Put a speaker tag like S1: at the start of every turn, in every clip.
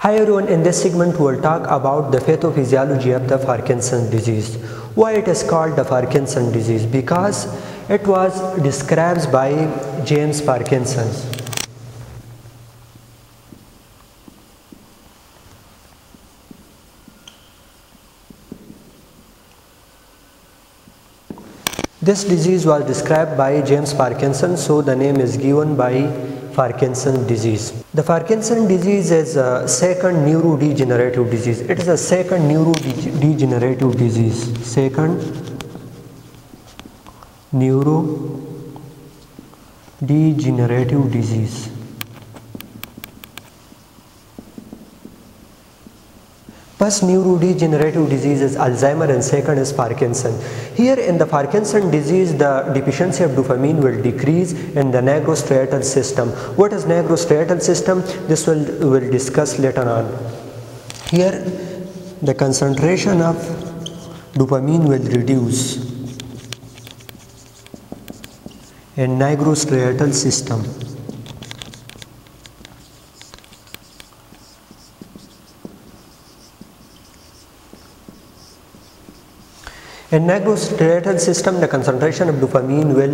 S1: Hi everyone, in this segment we'll talk about the pathophysiology of the Parkinson's disease. Why it is called the Parkinson's disease? Because it was described by James Parkinson. This disease was described by James Parkinson, so the name is given by Parkinson's disease. The Parkinson's disease is a second neurodegenerative disease. It is a second neurodegenerative disease. Second neurodegenerative disease. First neurodegenerative disease is Alzheimer and second is Parkinson. Here in the Parkinson disease, the deficiency of dopamine will decrease in the nigrostriatal system. What is nigrostriatal system? This we'll discuss later on. Here the concentration of dopamine will reduce in nigrostriatal system. In nigrostriatal system, the concentration of dopamine will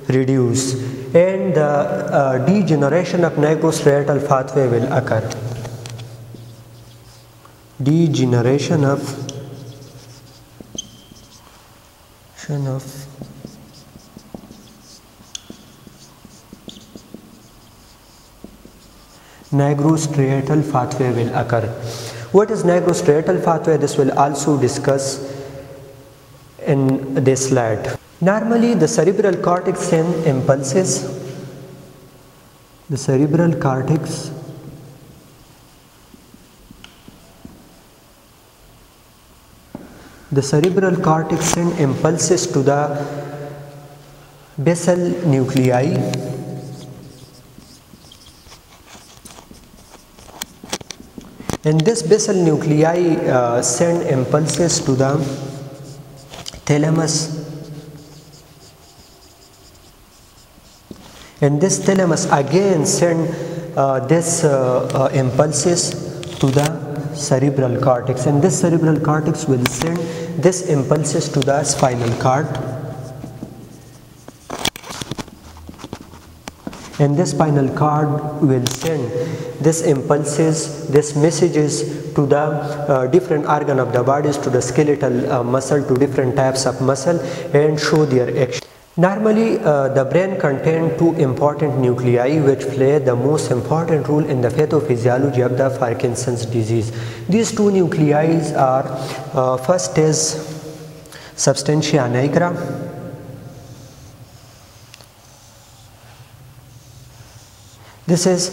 S1: reduce and the degeneration of nigrostriatal pathway will occur. Degeneration of nigrostriatal pathway will occur. What is nigrostriatal pathway? This will also discuss in this slide. Normally the cerebral cortex send impulses. The cerebral cortex send impulses to the basal nuclei. And this basal nuclei send impulses to the thalamus, and this thalamus again send this impulses to the cerebral cortex, and this cerebral cortex will send this impulses to the spinal cord, and this spinal cord will send this impulses, this messages to the different organ of the bodies, to the skeletal muscle, to different types of muscle, and show their action. Normally the brain contains two important nuclei which play the most important role in the pathophysiology of the Parkinson's disease. These two nuclei are first is substantia nigra. This is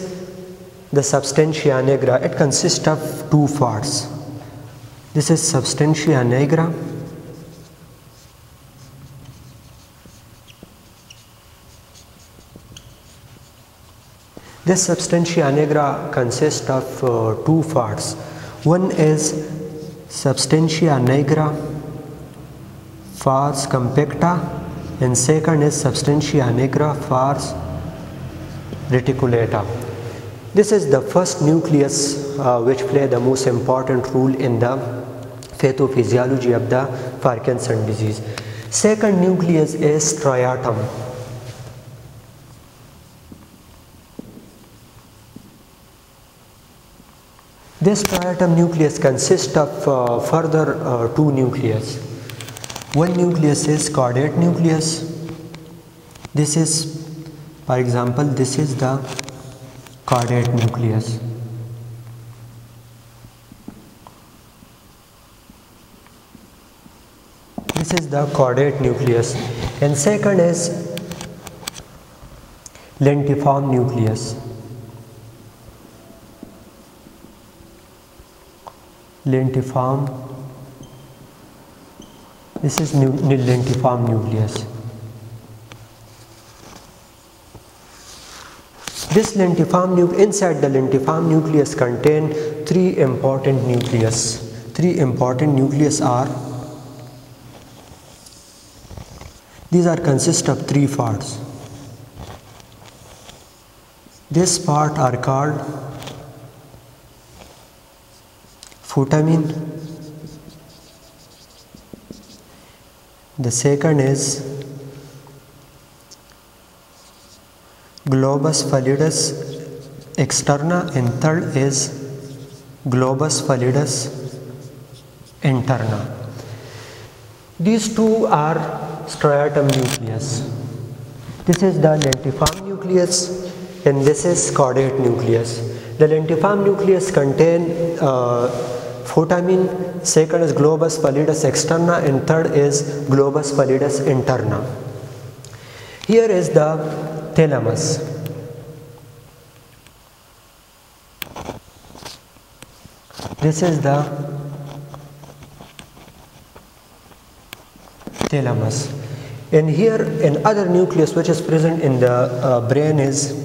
S1: the substantia nigra. It consists of two parts. This is substantia nigra. This substantia nigra consists of two parts. One is substantia nigra pars compacta, and second is substantia nigra pars reticulata. This is the first nucleus which play the most important role in the pathophysiology of the Parkinson's disease. Second nucleus is striatum. This striatum nucleus consists of further two nucleus. One nucleus is caudate nucleus. This is, for example, this is the caudate nucleus. This is the caudate nucleus, and second is lentiform nucleus. Lentiform. This is lentiform nucleus. This lentiform inside the lentiform nucleus contain three important nucleus. Three important nucleus are, these are consist of three parts. This part are called putamen. The second is globus pallidus externa, and third is globus pallidus interna. These two are striatum nucleus. This is the lentiform nucleus and this is caudate nucleus. The lentiform nucleus contain putamen, second is globus pallidus externa, and third is globus pallidus interna. Here is the thalamus. This is the thalamus. And here another nucleus which is present in the brain is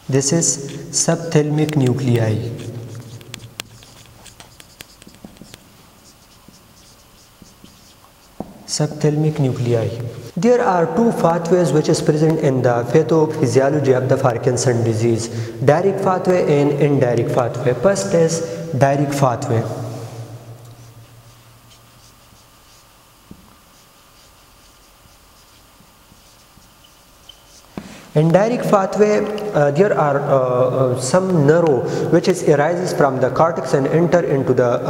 S1: this is subthalamic nuclei. Subthalamic nuclei. There are two pathways which is present in the pathophysiology of the Parkinson disease: direct pathway and indirect pathway. First is direct pathway. In direct pathway, there are some nerve which arises from the cortex and enter into the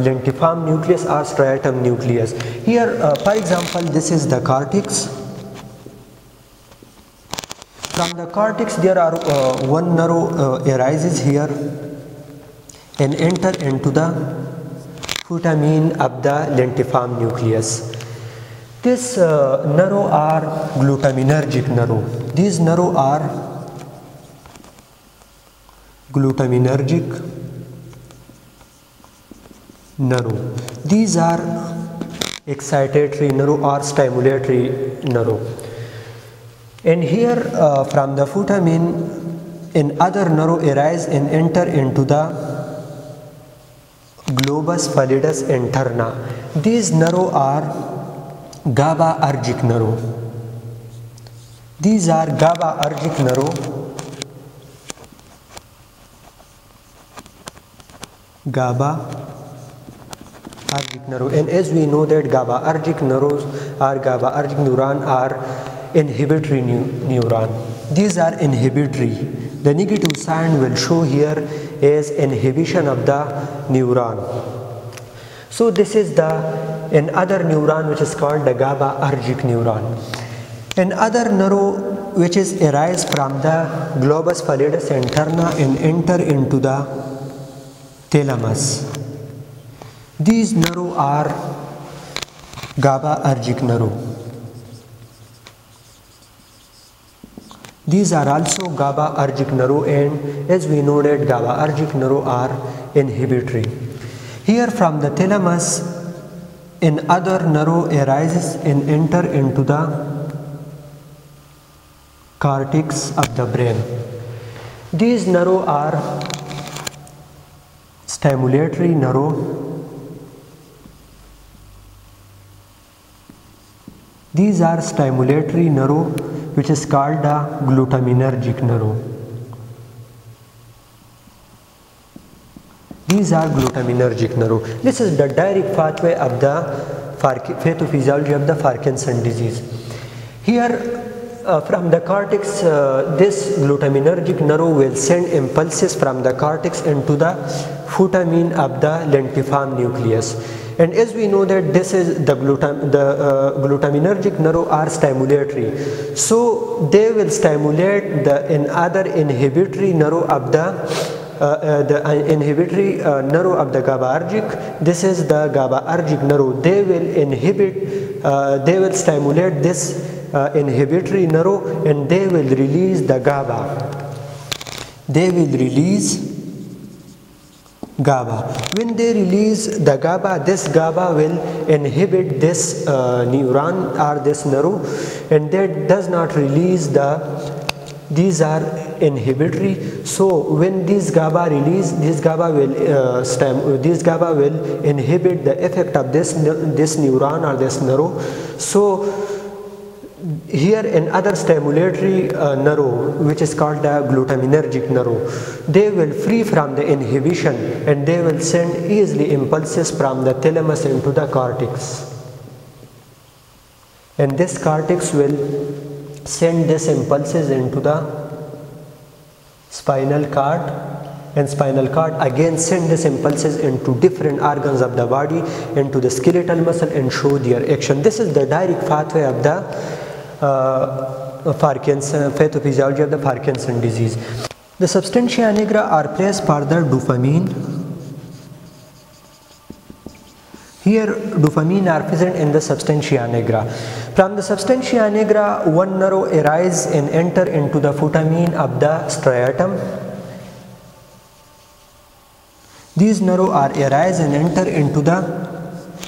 S1: lentiform nucleus or striatum nucleus. Here, for example, this is the cortex. From the cortex, there are one nerve arises here and enter into the putamen of the lentiform nucleus. This nerve are glutaminergic nerve. These nerve are glutaminergic nerve. These are excitatory nerve or stimulatory nerve. And here from the putamen, another nerve arise and enter into the globus pallidus interna. These nerve are GABAergic nerve. These are GABAergic nerve. GABAergic nerve. And as we know that GABAergic neurons or GABAergic neuron are inhibitory neuron. These are inhibitory. The negative sign will show here as inhibition of the neuron. So this is another neuron which is called the GABAergic neuron. Another nerve which is arise from the globus pallidus interna and enter into the thalamus. These nerve are GABAergic nerve. These are also GABAergic nerve, and as we know that GABAergic nerve are inhibitory. Here from the thalamus, another nerve arises and enter into the cortex of the brain. These nerve are stimulatory nerve. These are stimulatory nerve which is called the glutaminergic nerve. These are glutaminergic nerve. This is the direct pathway of the pathophysiology of the Parkinson disease. Here from the cortex, this glutaminergic nerve will send impulses from the cortex into the putamen of the lentiform nucleus. And as we know that this is the glutaminergic nerve are stimulatory, so they will stimulate the another inhibitory nerve of the inhibitory nerve of the GABAergic. This is the GABAergic nerve. They will inhibit, they will stimulate this inhibitory nerve, and they will release the GABA. They will release GABA. When they release the GABA, this GABA will inhibit this neuron or this nerve, and that does not release these are inhibitory. So when this GABA release, this GABA will inhibit the effect of this neuron or this nerve. So Here another stimulatory nerve, which is called the glutaminergic nerve, they will free from the inhibition and they will send easily impulses from the thalamus into the cortex, and this cortex will send these impulses into the spinal cord, and spinal cord again send these impulses into different organs of the body, into the skeletal muscle, and show their action. This is the direct pathway of the Parkinson, pathophysiology of the Parkinson disease. The substantia nigra are placed for the dopamine. Here dopamine are present in the substantia nigra. From the substantia nigra, one nerve arise and enter into the foramen of the striatum. These nerves are arise and enter into the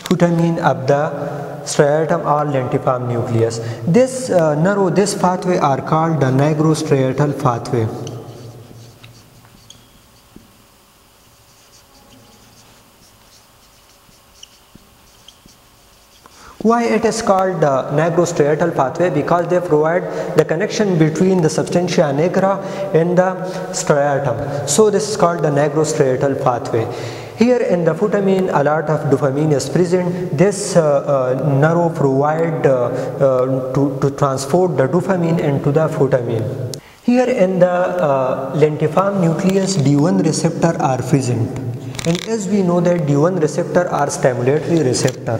S1: foramen of the striatum or lentiform nucleus. This nerve, this pathway are called the nigrostriatal pathway. Why it is called the nigrostriatal pathway? Because they provide the connection between the substantia nigra and the striatum. So this is called the nigrostriatal pathway. Here in the foramen, a lot of dopamine is present. This nerve provide to transport the dopamine into the foramen. Here in the lentiform nucleus, D1 receptor are present, and as we know that D1 receptor are stimulatory receptor.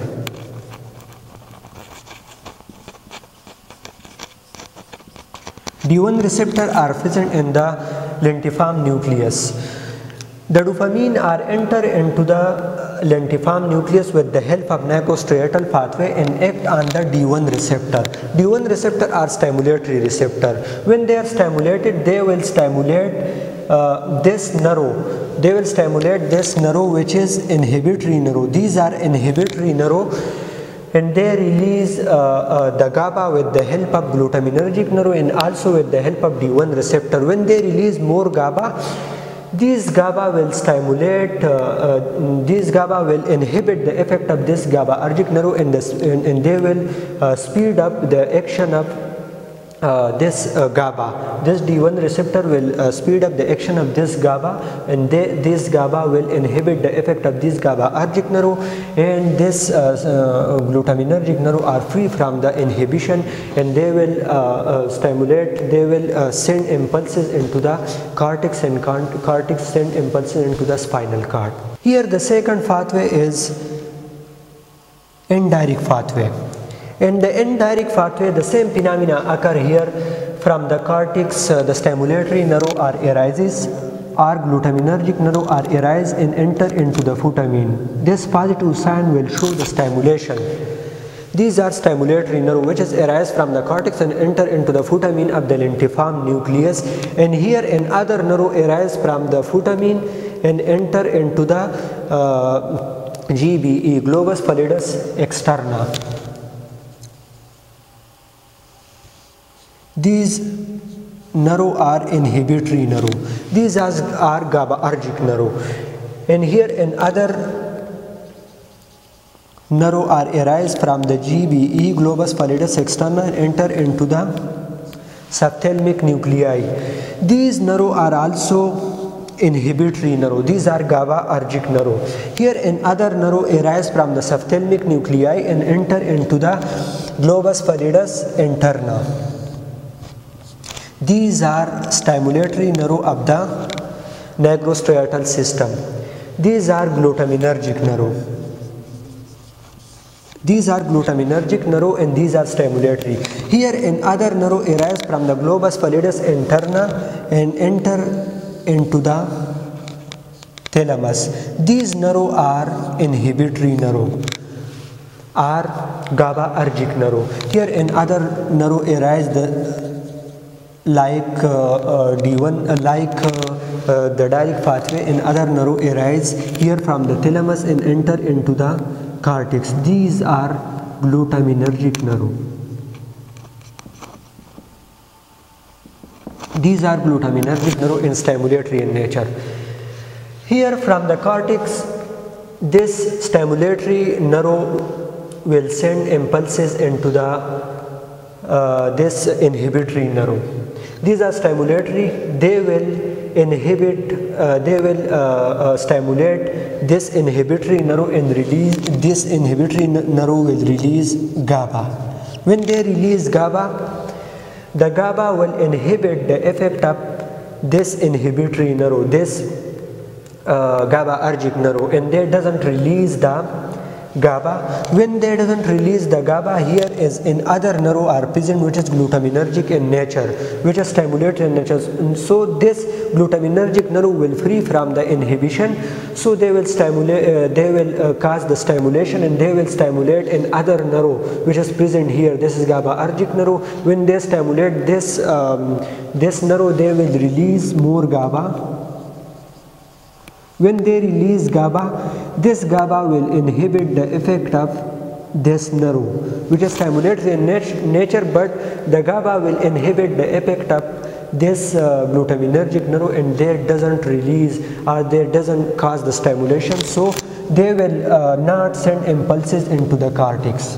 S1: D1 receptor are present in the lentiform nucleus. The dopamine are enter into the lentiform nucleus with the help of nigrostriatal pathway and act on the D1 receptor. D1 receptor are stimulatory receptor. When they are stimulated, they will stimulate this nerve. They will stimulate this nerve, which is inhibitory nerve. These are inhibitory nerve, and they release the GABA with the help of glutaminergic nerve and also with the help of D1 receptor. When they release more GABA, these GABA will stimulate, these GABA will inhibit the effect of this GABAergic nerve, and they will speed up the action of this GABA. This D1 receptor will speed up the action of this GABA, and this GABA will inhibit the effect of this GABAergic nerve, and this glutaminergic nerve are free from the inhibition, and they will stimulate, they will send impulses into the cortex, and cortex send impulses into the spinal cord. Here the second pathway is indirect pathway. In the indirect pathway, the same phenomena occur here. From the cortex, the stimulatory nerve are arises, or glutaminergic nerve are arise and enter into the foramen. This positive sign will show the stimulation. These are stimulatory nerve which is arise from the cortex and enter into the foramen of the lentiform nucleus. And here another nerve arise from the foramen and enter into the GBE, globus pallidus externa. These nerve are inhibitory nerve. These are GABAergic nerve. And here another nerve are arise from the GBE, globus pallidus externa, and enter into the subthalamic nuclei. These nerve are also inhibitory nerve. These are GABAergic nerve. Here another nerve arise from the subthalamic nuclei and enter into the globus pallidus interna. These are stimulatory nerve of the nigrostriatal system. These are glutaminergic nerve. These are glutaminergic nerve and these are stimulatory. Here another nerve arise from the globus pallidus interna and enter into the thalamus. These nerve are inhibitory nerve, are GABAergic nerve. Here another nerve arise like D1, like the direct pathway, and other nerve arise here from the thalamus and enter into the cortex. These are glutaminergic nerve. These are glutaminergic nerve and stimulatory in nature. Here from the cortex, this stimulatory nerve will send impulses into the this inhibitory nerve. These are stimulatory. They will inhibit, stimulate this inhibitory nerve and release, this inhibitory nerve will release GABA. When they release GABA, the GABA will inhibit the effect of this inhibitory nerve, this GABAergic nerve, and they doesn't release the GABA. When they doesn't release the GABA, here is in other nerve are present which is glutaminergic in nature, which is stimulated in nature. So this glutaminergic nerve will free from the inhibition, so they will stimulate, they will cause the stimulation, and they will stimulate in other nerve which is present here. This is GABAergic nerve. When they stimulate this this nerve, they will release more GABA. When they release GABA, this GABA will inhibit the effect of this nerve, which is stimulated in nature, but the GABA will inhibit the effect of this glutaminergic nerve, and there doesn't release or there doesn't cause the stimulation, so they will not send impulses into the cortex.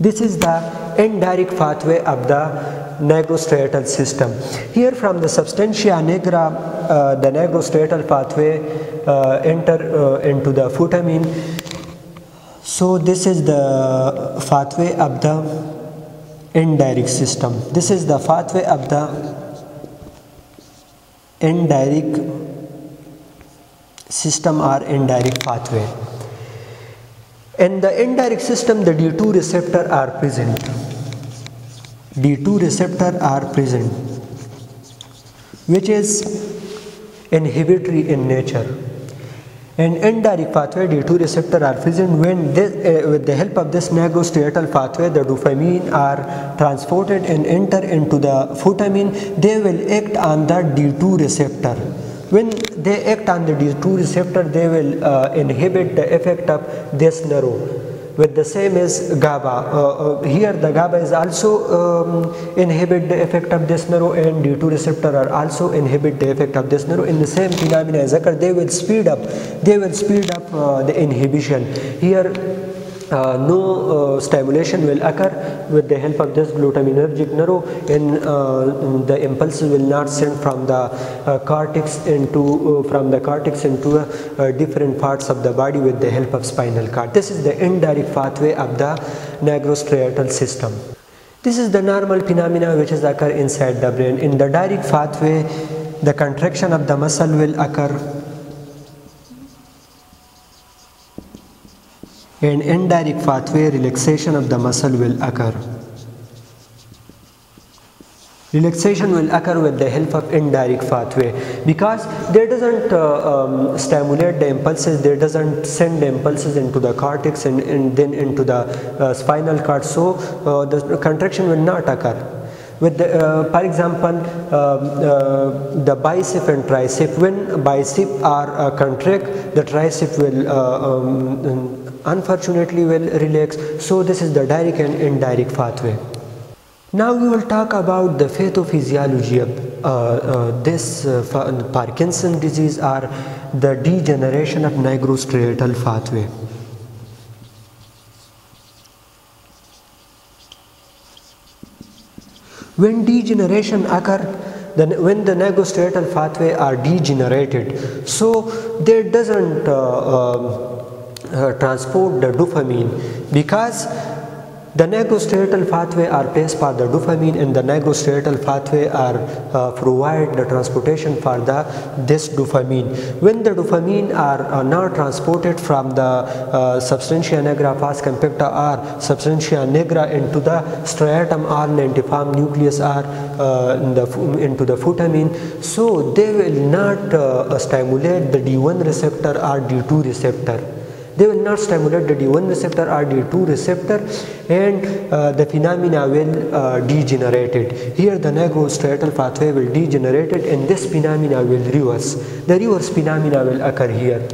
S1: This is the indirect pathway of the nigrostriatal system. Here from the substantia nigra, the nigrostriatal pathway enter into the putamen. So this is the pathway of the indirect system. This is the pathway of the indirect system or indirect pathway. In the indirect system, the D2 receptor are present. D2 receptor are present, which is inhibitory in nature. In indirect pathway, D2 receptor are present. When this, with the help of this nigrostriatal pathway, the dopamine are transported and enter into the putamen. They will act on the D2 receptor. When they act on the D2 receptor, they will inhibit the effect of this nerve. With the same as GABA, here the GABA is also inhibit the effect of this nerve, and D2 receptor are also inhibit the effect of this nerve. In the same phenomena as occur, they will speed up the inhibition. Here no stimulation will occur with the help of this glutaminergic nerve, and the impulses will not send from the cortex into different parts of the body with the help of spinal cord. This is the indirect pathway of the nigrostriatal system. This is the normal phenomena which is occur inside the brain. In the direct pathway, the contraction of the muscle will occur. In indirect pathway, relaxation of the muscle will occur. Relaxation will occur with the help of indirect pathway, because they doesn't stimulate the impulses, they doesn't send the impulses into the cortex and then into the spinal cord, so the contraction will not occur. With the, for example, the bicep and tricep, when bicep are contract, the tricep will unfortunately will relax. So this is the direct and indirect pathway. Now we will talk about the pathophysiology of this Parkinson disease, or the degeneration of nigrostriatal pathway. When degeneration occur, then when the nigrostriatal pathway are degenerated, so there doesn't transport the dopamine, because the nigrostriatal pathway are passed for the dopamine, and the nigrostriatal pathway are provide the transportation for this dopamine. When the dopamine are not transported from the substantia nigra pars compacta or substantia nigra into the striatum or lentiform nucleus or into the putamen, so they will not stimulate the D1 receptor or D2 receptor. They will not stimulate the D1 receptor or D2 receptor, and the phenomena will degenerate. Here the nigrostriatal pathway will degenerate, and this phenomena will reverse. The reverse phenomena will occur here.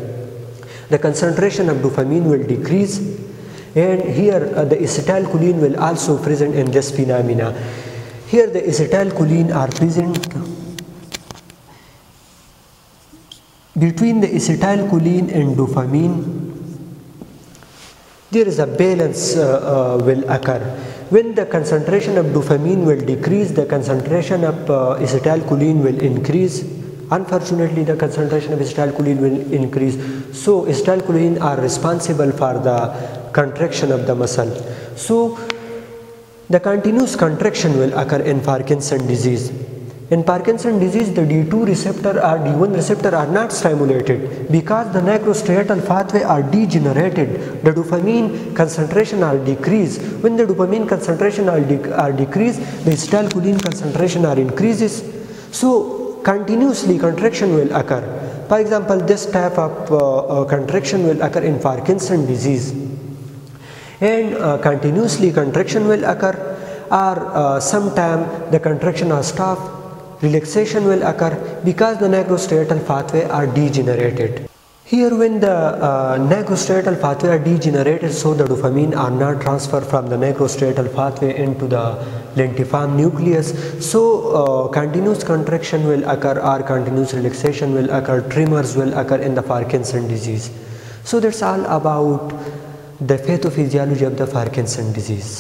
S1: The concentration of dopamine will decrease, and here the acetylcholine will also present in this phenomena. Here the acetylcholine are present. Between the acetylcholine and dopamine, there is a balance will occur. When the concentration of dopamine will decrease, the concentration of acetylcholine will increase. Unfortunately, the concentration of acetylcholine will increase. So acetylcholine are responsible for the contraction of the muscle. So the continuous contraction will occur in Parkinson's disease. In Parkinson's disease, the D2 receptor or D1 receptor are not stimulated because the nigrostriatal pathway are degenerated. The dopamine concentration are decreased. When the dopamine concentration are decreased, the acetylcholine concentration are increases. So continuously contraction will occur. For example, this type of contraction will occur in Parkinson's disease, and continuously contraction will occur, or sometime the contraction are stopped. Relaxation will occur because the nigrostriatal pathway are degenerated. Here, when the nigrostriatal pathway are degenerated, so the dopamine are not transferred from the nigrostriatal pathway into the lentiform nucleus. So continuous contraction will occur or continuous relaxation will occur, tremors will occur in the Parkinson's disease. So that's all about the pathophysiology of the Parkinson's disease.